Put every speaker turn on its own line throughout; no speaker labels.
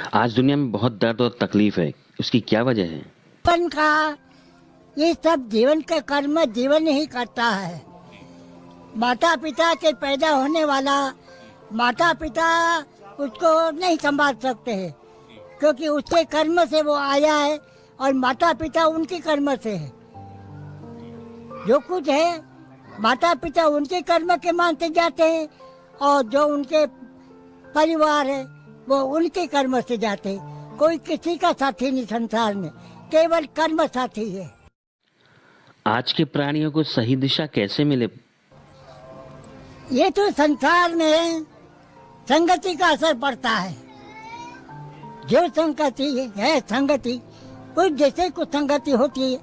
आज दुनिया में बहुत दर्द और तकलीफ है, उसकी क्या वजह है?
जीवन का ये सब जीवन का कर्म जीवन ही करता है। माता पिता के पैदा होने वाला माता पिता उसको नहीं संभाल सकते हैं, क्योंकि उसके कर्म से वो आया है और माता पिता उनके कर्म से है। जो कुछ है माता पिता उनके कर्म के मानते जाते हैं और जो उनके परिवार है वो उनके कर्म से जाते हैं। कोई किसी का साथी नहीं संसार में, केवल कर्म साथी है।
आज के प्राणियों को सही दिशा कैसे मिले?
ये तो संसार में संगति का असर पड़ता है। जो संगति है संगति, कुछ जैसे कुछ संगति होती है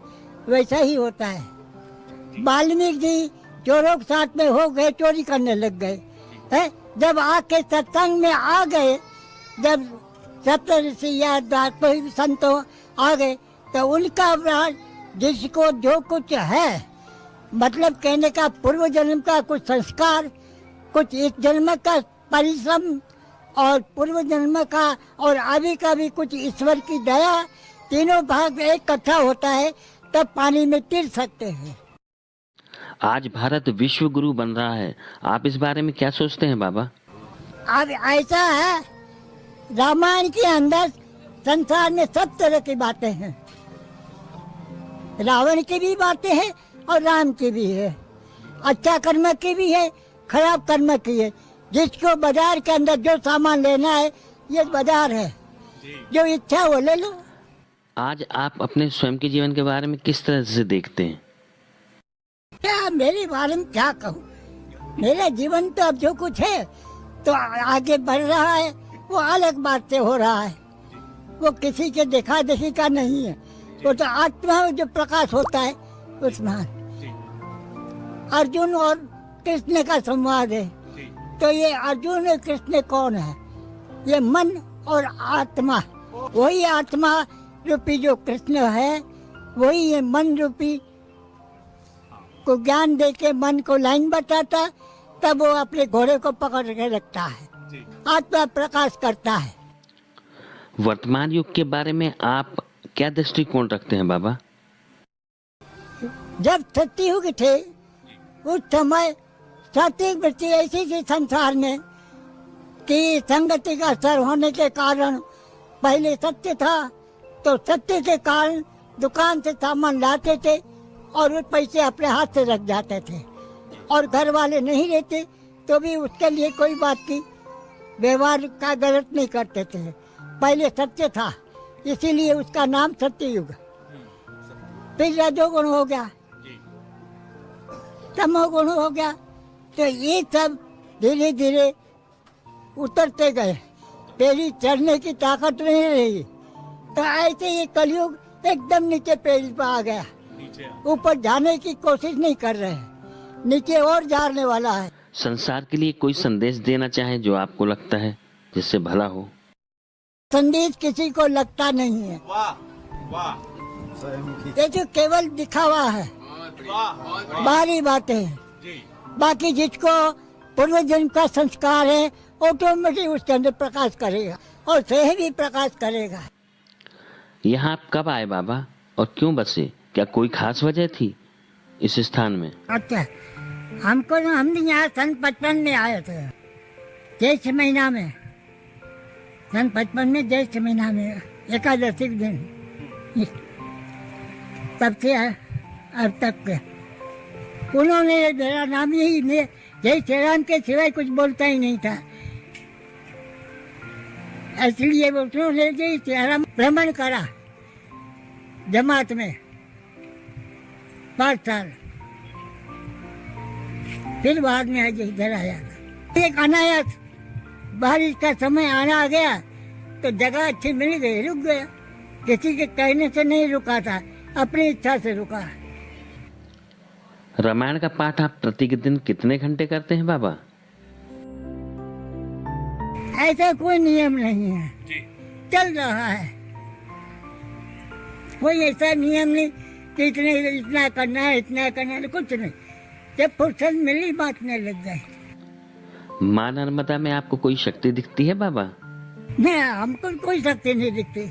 वैसा ही होता है। वाल्मीकि जी चोरों के साथ में हो गए, चोरी करने लग गए है। जब आके सत्संग में आ गए, जब सप्तऋषि या कोई संतों आ गए तो उनका जिसको जो कुछ है, मतलब कहने का पूर्व जन्म का कुछ संस्कार, कुछ इस जन्म का परिश्रम और पूर्व जन्म का और अभी का भी कुछ ईश्वर की दया, तीनों भाग इकट्ठा होता है तब पानी में तिर सकते हैं।
आज भारत विश्व गुरु बन रहा है, आप इस बारे में क्या सोचते हैं बाबा?
अब ऐसा है, रामायण के अंदर संसार में सब तरह की बातें हैं। रावण की भी बातें हैं और राम की भी है। अच्छा कर्म की भी है, खराब कर्म की है। जिसको बाजार के अंदर जो सामान लेना है, ये बाजार है, जो इच्छा वो ले लो।
आज आप अपने स्वयं के जीवन के बारे में किस तरह से देखते हैं?
क्या मेरे बारे में क्या कहूँ, मेरा जीवन तो अब जो कुछ है तो आगे बढ़ रहा है, वो अलग बात से हो रहा है। वो किसी के देखा देखी का नहीं है, वो तो आत्मा में जो प्रकाश होता है उसमें। अर्जुन और कृष्ण का संवाद है, तो ये अर्जुन और कृष्ण कौन है? ये मन और आत्मा। वही आत्मा रूपी जो कृष्ण है, वही ये मन रूपी को ज्ञान दे के मन को लाइन बताता, तब वो अपने घोड़े को पकड़ के रखता है। आत्मा प्रकाश करता है।
वर्तमान युग के बारे में आप क्या दृष्टिकोण रखते हैं बाबा?
जब सत्ययुग थे उस समय सात्विक वृत्ति ऐसी थी संसार में कि संगति का असर होने के कारण पहले सत्य था, तो सत्य के कारण दुकान से सामान लाते थे और उस पैसे अपने हाथ से रख जाते थे, और घर वाले नहीं रहते तो भी उसके लिए कोई बात की व्यवहार का गलत नहीं करते थे। पहले सत्य था, इसीलिए उसका नाम सत्ययुग। फिर रजोगुण हो गया, तमोगुण हो गया, तो ये सब धीरे धीरे उतरते गए। पहली चढ़ने की ताकत नहीं रही, तो ऐसे ये कलयुग एकदम नीचे पेड़ पर आ गया। ऊपर जाने की कोशिश नहीं कर रहे हैं, नीचे और जाने वाला है।
संसार के लिए कोई संदेश देना चाहे जो आपको लगता है जिससे भला हो?
संदेश किसी को लगता नहीं है।
वाह वाह।
ये जो केवल दिखावा है, बाहरी बातें हैं। बाकी जिसको पूर्व जन्म का संस्कार है, ऑटोमेटिक उसके अंदर प्रकाश करेगा और सही भी प्रकाश करेगा।
यहाँ आप कब आए बाबा और क्यों बसे? क्या कोई खास वजह थी इस स्थान में?
अच्छा, हमको हम यहाँ सन 55 में आए थे, ज्येष्ठ महीना में। सन 55 में ज्येष्ठ महीना में एकादशी के दिन, तब से अब तक के उन्होंने मेरा नाम यही, मैं जय श्री राम के सिवाय कुछ बोलता ही नहीं था, इसलिए उन्होंने जय श्री राम भ्रमण करा जमात में 5 साल। फिर बाद में आज इधर आया था। एक अनायास बारिश का समय आना आ गया तो जगह अच्छी मिल गई, रुक गया। किसी के कहने से नहीं रुका था, अपनी इच्छा से रुका।
रामायण का पाठ आप प्रतिदिन कितने घंटे करते हैं बाबा?
ऐसा कोई नियम नहीं है, चल रहा है। कोई ऐसा नियम नहीं कि इतना करना है, इतना करना है, कुछ नहीं। जब फुर्सत मिली बांटने लग गए।
माँ नर्मदा में आपको कोई शक्ति दिखती है बाबा?
नहीं, हमको कोई शक्ति नहीं दिखती।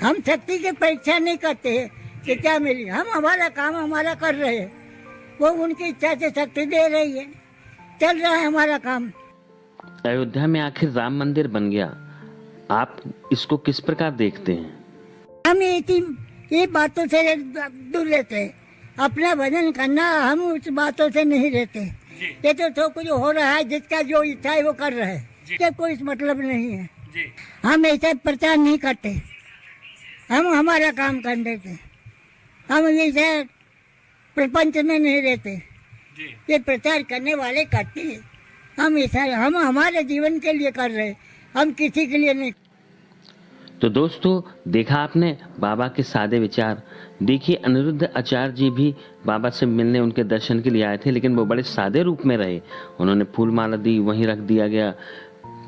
हम शक्ति की परीक्षा नहीं करते हैं कि क्या मिली। हम हमारा काम हमारा कर रहे हैं, वो उनकी इच्छा से शक्ति दे रही है, चल रहा है हमारा काम।
अयोध्या में आखिर राम मंदिर बन गया, आप इसको किस प्रकार देखते हैं?
हम ये बातों से दूर रहते हैं, अपना भजन करना, हम उस बातों से नहीं रहते। ये तो कुछ हो रहा है, जिसका जो इच्छा है वो कर रहा है, इसका कोई मतलब नहीं है। हम ऐसा प्रचार नहीं करते, हम हमारा काम कर देते। हम ऐसे प्रपंच में नहीं रहते, ये प्रचार करने वाले करते हैं। हम हमारे जीवन के लिए कर रहे हैं, हम किसी के लिए नहीं।
तो दोस्तों, देखा आपने बाबा के सादे विचार। देखिए, अनिरुद्ध आचार्य जी भी बाबा से मिलने, उनके दर्शन के लिए आए थे, लेकिन वो बड़े सादे रूप में रहे। उन्होंने फूल माला दी, वहीं रख दिया गया।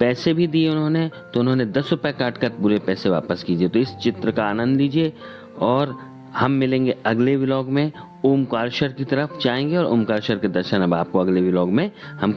पैसे भी दिए उन्होंने, तो उन्होंने 10 रुपए काट कर पूरे पैसे वापस कीजिए। तो इस चित्र का आनंद लीजिए और हम मिलेंगे अगले व्लॉग में। ओमकारेश्वर की तरफ जाएंगे और ओमकारेश्वर के दर्शन अब आपको अगले व्लॉग में हम